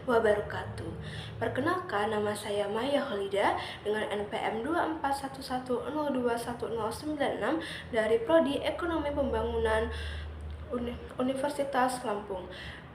wabarakatuh. Perkenalkan, nama saya Maya Khalida dengan NPM 24110210096 dari Prodi Ekonomi Pembangunan Universitas Lampung.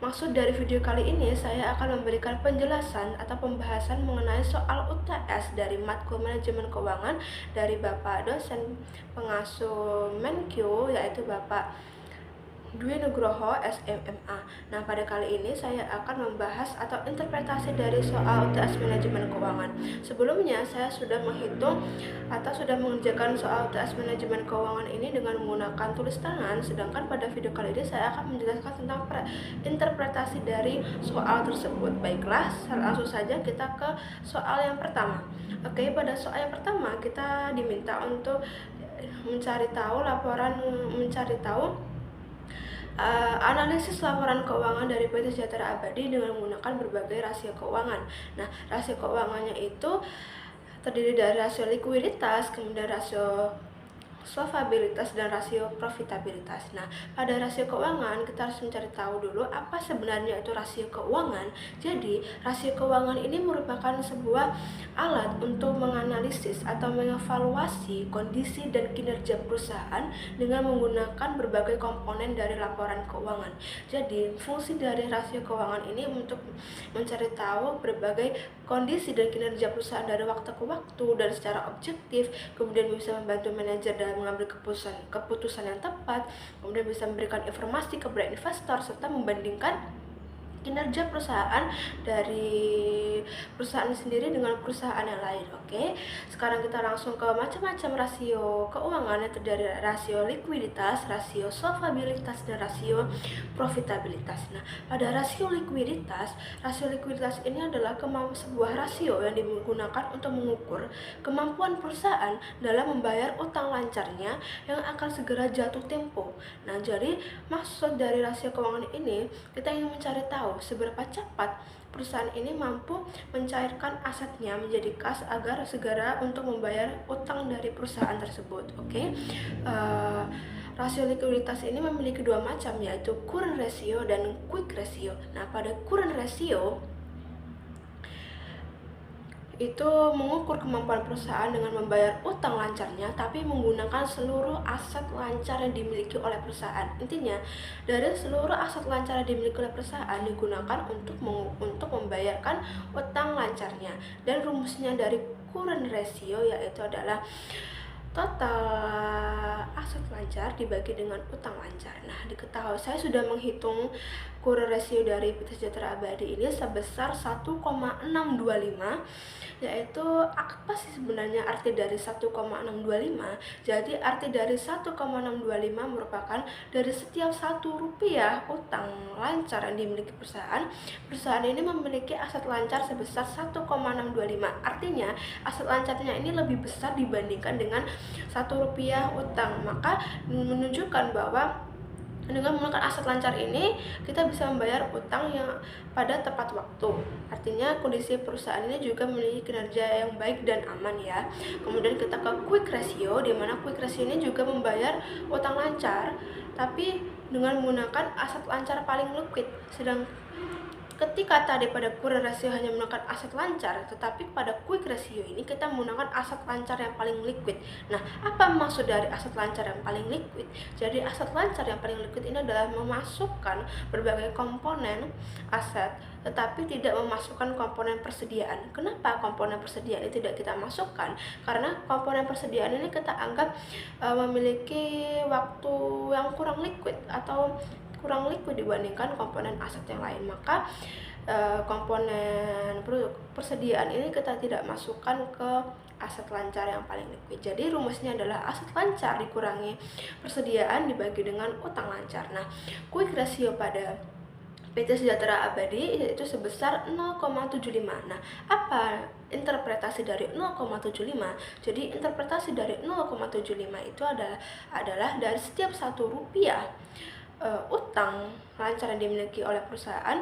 Maksud dari video kali ini, saya akan memberikan penjelasan atau pembahasan mengenai soal UTS dari matkul manajemen keuangan dari Bapak dosen pengasuh Menkyu, yaitu Bapak Dwi Nugroho SMMA. Nah, pada kali ini saya akan membahas atau interpretasi dari soal UTS manajemen keuangan. Sebelumnya saya sudah menghitung atau sudah mengerjakan soal UTS manajemen keuangan ini dengan menggunakan tulis tangan, sedangkan pada video kali ini saya akan menjelaskan tentang interpretasi dari soal tersebut. Baiklah, langsung saja kita ke soal yang pertama. Oke, pada soal yang pertama kita diminta untuk mencari tahu analisis laporan keuangan dari PT Sejahtera Abadi dengan menggunakan berbagai rasio keuangan. Nah, rasio keuangannya itu terdiri dari rasio likuiditas, kemudian rasio solvabilitas, dan rasio profitabilitas. Nah, pada rasio keuangan kita harus mencari tahu dulu apa sebenarnya itu rasio keuangan. Jadi, rasio keuangan ini merupakan sebuah alat untuk menganalisis atau mengevaluasi kondisi dan kinerja perusahaan dengan menggunakan berbagai komponen dari laporan keuangan. Jadi, fungsi dari rasio keuangan ini untuk mencari tahu berbagai kondisi dan kinerja perusahaan dari waktu ke waktu dan secara objektif, kemudian bisa membantu manajer dalam mengambil keputusan yang tepat, kemudian bisa memberikan informasi kepada investor serta membandingkan kinerja perusahaan dari perusahaan sendiri dengan perusahaan yang lain. Oke, sekarang kita langsung ke macam-macam rasio keuangan, yaitu dari rasio likuiditas, rasio solvabilitas, dan rasio profitabilitas. Nah, pada rasio likuiditas ini adalah sebuah rasio yang digunakan untuk mengukur kemampuan perusahaan dalam membayar utang lancarnya yang akan segera jatuh tempo. Nah, jadi maksud dari rasio keuangan ini, kita ingin mencari tahu seberapa cepat perusahaan ini mampu mencairkan asetnya menjadi kas agar segera untuk membayar utang dari perusahaan tersebut. Oke. Rasio likuiditas ini memiliki dua macam, yaitu current ratio dan quick ratio. Nah, pada current ratio itu mengukur kemampuan perusahaan dengan membayar utang lancarnya, tapi menggunakan seluruh aset lancar yang dimiliki oleh perusahaan. Intinya, dari seluruh aset lancar yang dimiliki oleh perusahaan digunakan untuk membayarkan utang lancarnya. Dan rumusnya dari current ratio yaitu adalah total aset lancar dibagi dengan utang lancar. Nah, diketahui saya sudah menghitung current ratio dari PT Sejahtera Abadi ini sebesar 1,625, yaitu apa sih sebenarnya arti dari 1,625? Jadi arti dari 1,625 merupakan dari setiap 1 rupiah utang lancar yang dimiliki perusahaan ini memiliki aset lancar sebesar 1,625. Artinya aset lancarnya ini lebih besar dibandingkan dengan 1 rupiah utang. Maka menunjukkan bahwa dengan menggunakan aset lancar ini kita bisa membayar utang yang pada tepat waktu. Artinya kondisi perusahaan ini juga memiliki kinerja yang baik dan aman ya. Kemudian kita ke quick ratio, di mana quick ratio ini juga membayar utang lancar tapi dengan menggunakan aset lancar paling liquid. Sedang ketika tadi pada current ratio hanya menggunakan aset lancar, tetapi pada quick ratio ini kita menggunakan aset lancar yang paling liquid. Nah, apa maksud dari aset lancar yang paling liquid? Jadi aset lancar yang paling liquid ini adalah memasukkan berbagai komponen aset, tetapi tidak memasukkan komponen persediaan. Kenapa komponen persediaan ini tidak kita masukkan? Karena komponen persediaan ini kita anggap memiliki waktu yang kurang liquid atau kurang liquid dibandingkan komponen aset yang lain. Maka komponen persediaan ini kita tidak masukkan ke aset lancar yang paling liquid. Jadi rumusnya adalah aset lancar dikurangi persediaan dibagi dengan utang lancar. Nah, quick ratio pada PT Sejahtera Abadi yaitu sebesar 0,75. Nah, apa interpretasi dari 0,75? Jadi interpretasi dari 0,75 itu adalah dari setiap 1 rupiah utang lancar yang dimiliki oleh perusahaan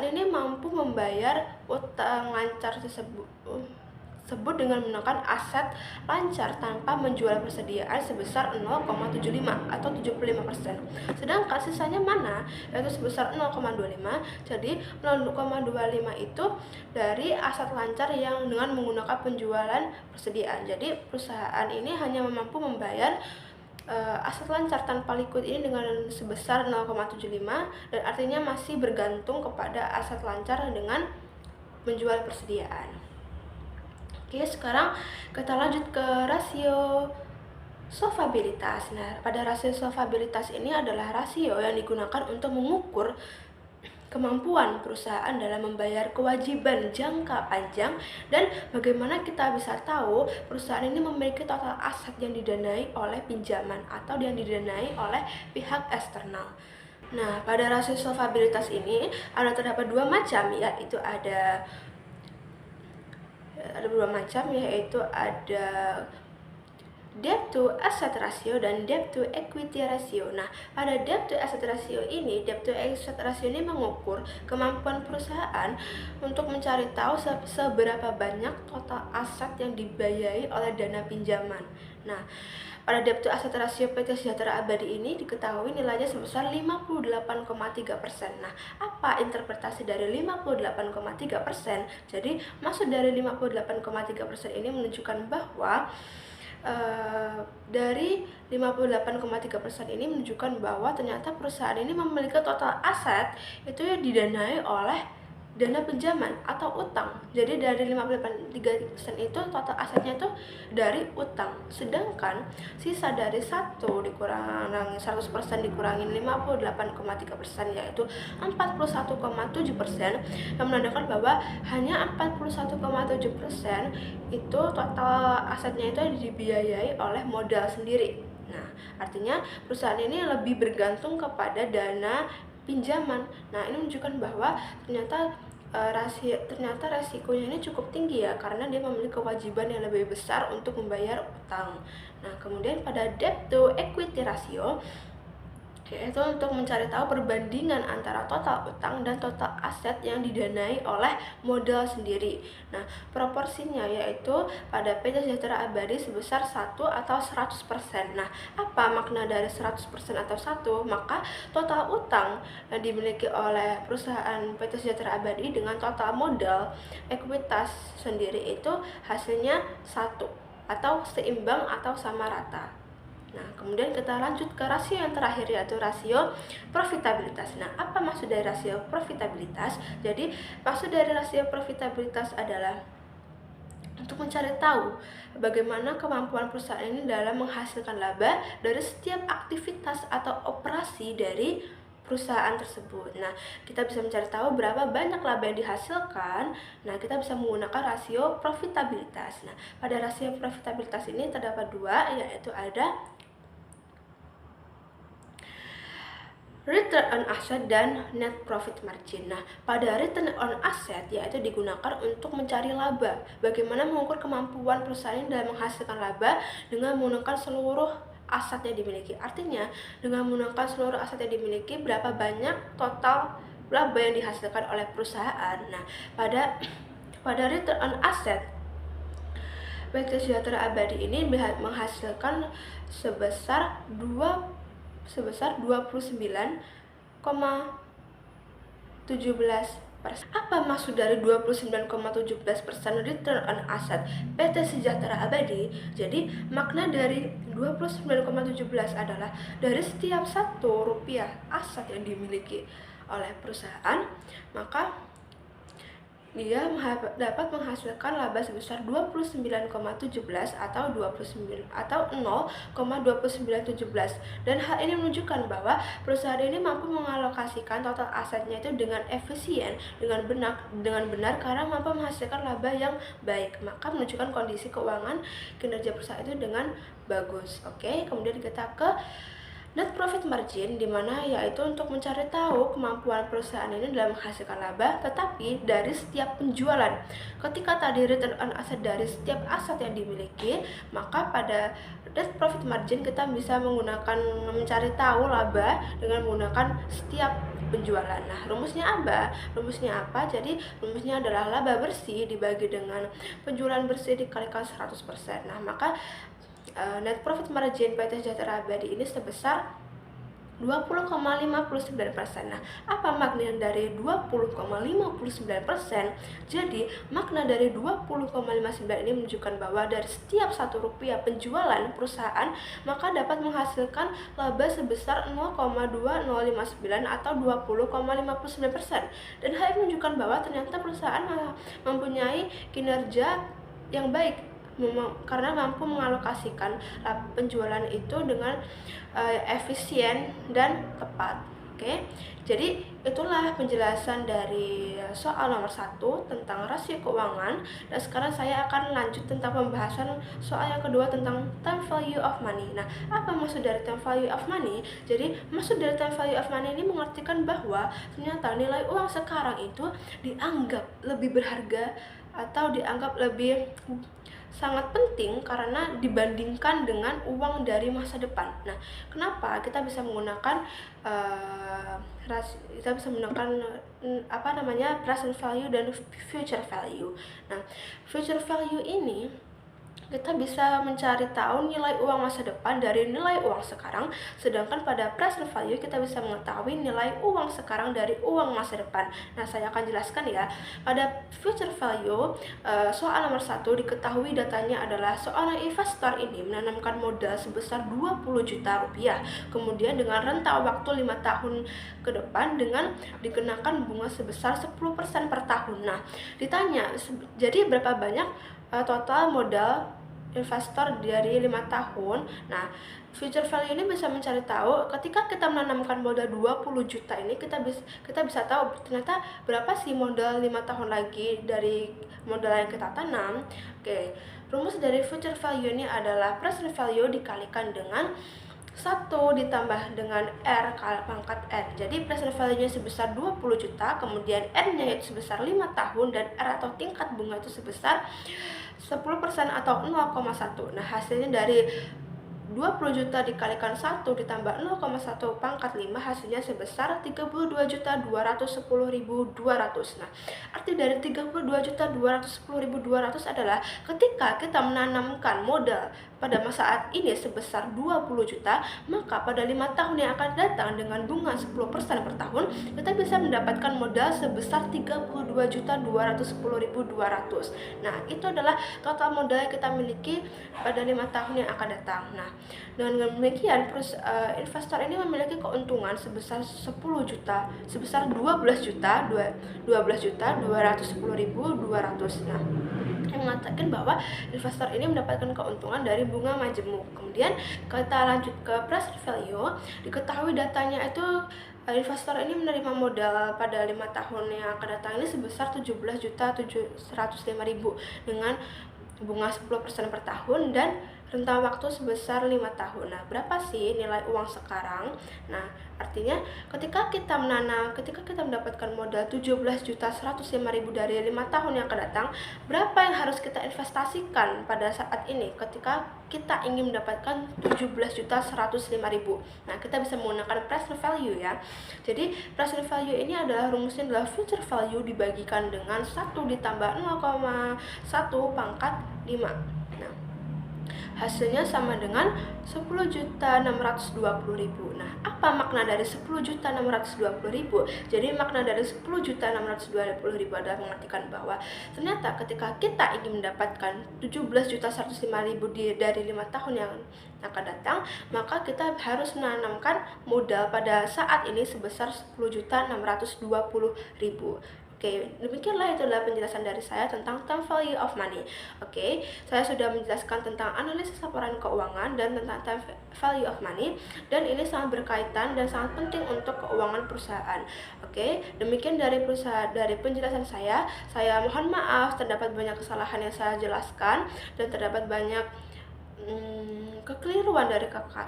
ini mampu membayar utang lancar tersebut tersebut dengan menggunakan aset lancar tanpa menjual persediaan sebesar 0,75 atau 75%. Sedangkan sisanya mana? Yaitu sebesar 0,25. Jadi 0,25 itu dari aset lancar yang dengan menggunakan penjualan persediaan. Jadi perusahaan ini hanya mampu membayar aset lancar tanpa liquid ini dengan sebesar 0,75, dan artinya masih bergantung kepada aset lancar dengan menjual persediaan. Oke, sekarang kita lanjut ke rasio solvabilitas. Nah, pada rasio solvabilitas ini adalah rasio yang digunakan untuk mengukur kemampuan perusahaan dalam membayar kewajiban jangka panjang, dan bagaimana kita bisa tahu perusahaan ini memiliki total aset yang didanai oleh pinjaman atau yang didanai oleh pihak eksternal. Nah, pada rasio solvabilitas ini terdapat dua macam, yaitu ada debt to asset ratio dan debt to equity ratio. Nah, pada debt to asset ratio ini, mengukur kemampuan perusahaan untuk mencari tahu seberapa banyak total aset yang dibiayai oleh dana pinjaman. Nah, pada debt to asset ratio PT Sejahtera Abadi ini diketahui nilainya sebesar 58,3%. Nah, apa interpretasi dari 58,3%? Jadi, maksud dari 58,3% ini menunjukkan bahwa dari 58,3% ini menunjukkan bahwa ternyata perusahaan ini memiliki total aset itu yang didanai oleh dana pinjaman atau utang. Jadi dari 58,3% itu total asetnya itu dari utang. Sedangkan sisa dari 100% dikurangin 58,3% yaitu 41,7%, yang menandakan bahwa hanya 41,7% itu total asetnya itu dibiayai oleh modal sendiri. Nah, artinya perusahaan ini lebih bergantung kepada dana pinjaman. Nah, ini menunjukkan bahwa ternyata resikonya ini cukup tinggi ya, karena dia memiliki kewajiban yang lebih besar untuk membayar utang. Nah, kemudian pada debt to equity ratio, yaitu untuk mencari tahu perbandingan antara total utang dan total aset yang didanai oleh modal sendiri. Nah, proporsinya yaitu pada PT Sejahtera Abadi sebesar 1 atau 100%. Nah, apa makna dari 100% atau 1? Maka total utang yang dimiliki oleh perusahaan PT Sejahtera Abadi dengan total modal ekuitas sendiri itu hasilnya 1 atau seimbang atau sama rata. Nah, kemudian kita lanjut ke rasio yang terakhir, yaitu rasio profitabilitas. Nah, apa maksud dari rasio profitabilitas? Jadi, maksud dari rasio profitabilitas adalah untuk mencari tahu bagaimana kemampuan perusahaan ini dalam menghasilkan laba dari setiap aktivitas atau operasi dari perusahaan tersebut. Nah, kita bisa mencari tahu berapa banyak laba yang dihasilkan. Nah, kita bisa menggunakan rasio profitabilitas. Nah, pada rasio profitabilitas ini terdapat dua, yaitu ada return on asset dan net profit margin. Nah, pada return on asset yaitu digunakan untuk mencari laba. Bagaimana mengukur kemampuan perusahaan dalam menghasilkan laba dengan menggunakan seluruh aset yang dimiliki. Artinya, dengan menggunakan seluruh aset yang dimiliki, berapa banyak total laba yang dihasilkan oleh perusahaan. Nah, pada return on asset, PT Sejahtera Abadi ini menghasilkan sebesar 29,17%. Apa maksud dari 29,17% return on asset PT Sejahtera Abadi? Jadi, makna dari 29,17 adalah dari setiap Rp1 aset yang dimiliki oleh perusahaan, maka dia dapat menghasilkan laba sebesar 29,17 atau 0,2917, dan hal ini menunjukkan bahwa perusahaan ini mampu mengalokasikan total asetnya itu dengan efisien, dengan benar karena mampu menghasilkan laba yang baik, maka menunjukkan kondisi keuangan kinerja perusahaan itu dengan bagus. Oke, kemudian kita ke Net profit margin di mana yaitu untuk mencari tahu kemampuan perusahaan ini dalam menghasilkan laba tetapi dari setiap penjualan. Ketika tadi return on asset dari setiap aset yang dimiliki, maka pada net profit margin kita bisa menggunakan mencari tahu laba dengan menggunakan setiap penjualan. Nah, rumusnya apa? Jadi, rumusnya adalah laba bersih dibagi dengan penjualan bersih dikalikan 100%. Nah, maka net profit margin PT Sejahtera Abadi ini sebesar 20,59%. Nah, apa makna dari 20,59%? Jadi, makna dari 20,59 ini menunjukkan bahwa dari setiap Rp1 penjualan perusahaan, maka dapat menghasilkan laba sebesar 0,2059 atau 20,59%. Dan hal ini menunjukkan bahwa ternyata perusahaan mempunyai kinerja yang baik karena mampu mengalokasikan penjualan itu dengan efisien dan tepat. Oke, jadi itulah penjelasan dari soal nomor 1 tentang rasio keuangan. Dan sekarang saya akan lanjut tentang pembahasan soal yang kedua tentang time value of money. Nah, apa maksud dari time value of money? Jadi, maksud dari time value of money ini mengartikan bahwa ternyata nilai uang sekarang itu dianggap lebih berharga atau dianggap lebih sangat penting karena dibandingkan dengan uang dari masa depan. Nah, kenapa kita bisa menggunakan present value dan future value. Nah, future value ini kita bisa mencari tahu nilai uang masa depan dari nilai uang sekarang, sedangkan pada present value kita bisa mengetahui nilai uang sekarang dari uang masa depan. Nah, saya akan jelaskan ya. Pada future value, soal nomor 1 diketahui datanya adalah seorang investor ini menanamkan modal sebesar 20 juta rupiah, kemudian dengan rentang waktu 5 tahun ke depan dengan dikenakan bunga sebesar 10% per tahun. Nah, ditanya, jadi berapa banyak total modal investor dari 5 tahun. Nah, future value ini bisa mencari tahu ketika kita menanamkan modal 20 juta ini kita bisa tahu ternyata berapa sih modal 5 tahun lagi dari modal yang kita tanam. Oke, rumus dari future value ini adalah present value dikalikan dengan 1 ditambah dengan R pangkat N. Jadi present value-nya sebesar 20 juta, kemudian N-nya itu sebesar 5 tahun, dan R atau tingkat bunga itu sebesar 10% atau 0,1. Nah, hasilnya dari 20 juta dikalikan 1 ditambah 0,1 pangkat 5 hasilnya sebesar 32.210.200. Nah, arti dari 32.210.200 adalah ketika kita menanamkan modal pada masa saat ini sebesar 20 juta, maka pada 5 tahun yang akan datang dengan bunga 10% per tahun, kita bisa mendapatkan modal sebesar 32.210.200. Nah, itu adalah total modal yang kita miliki pada 5 tahun yang akan datang. Nah, dengan demikian investor ini memiliki keuntungan sebesar 12 juta 210.200. Nah, yang mengatakan bahwa investor ini mendapatkan keuntungan dari bunga majemuk. Kemudian kita lanjut ke present value. Diketahui datanya itu investor ini menerima modal pada 5 tahun yang akan datang ini sebesar 17.705.000 dengan bunga 10% per tahun dan rentang waktu sebesar 5 tahun. Nah, berapa sih nilai uang sekarang? Nah, artinya ketika kita mendapatkan modal 17.105.000 dari 5 tahun yang akan datang, berapa yang harus kita investasikan pada saat ini ketika kita ingin mendapatkan 17.105.000? Nah, kita bisa menggunakan present value ya. Jadi, present value ini adalah rumusnya adalah future value dibagikan dengan 1 ditambah 0,1 pangkat 5. Hasilnya sama dengan 10.620.000. Nah, apa makna dari 10.620.000? Jadi makna dari 10.620.000 adalah mengartikan bahwa ternyata ketika kita ingin mendapatkan 17.105.000 dari 5 tahun yang akan datang, maka kita harus menanamkan modal pada saat ini sebesar 10.620.000. Oke, demikianlah itu adalah penjelasan dari saya tentang time value of money. Oke, saya sudah menjelaskan tentang analisis laporan keuangan dan tentang time value of money, dan ini sangat berkaitan dan sangat penting untuk keuangan perusahaan. Oke, demikian dari penjelasan saya. Saya mohon maaf terdapat banyak kesalahan yang saya jelaskan dan terdapat banyak kekeliruan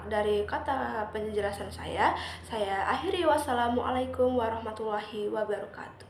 dari kata penjelasan saya akhiri. Wassalamualaikum warahmatullahi wabarakatuh.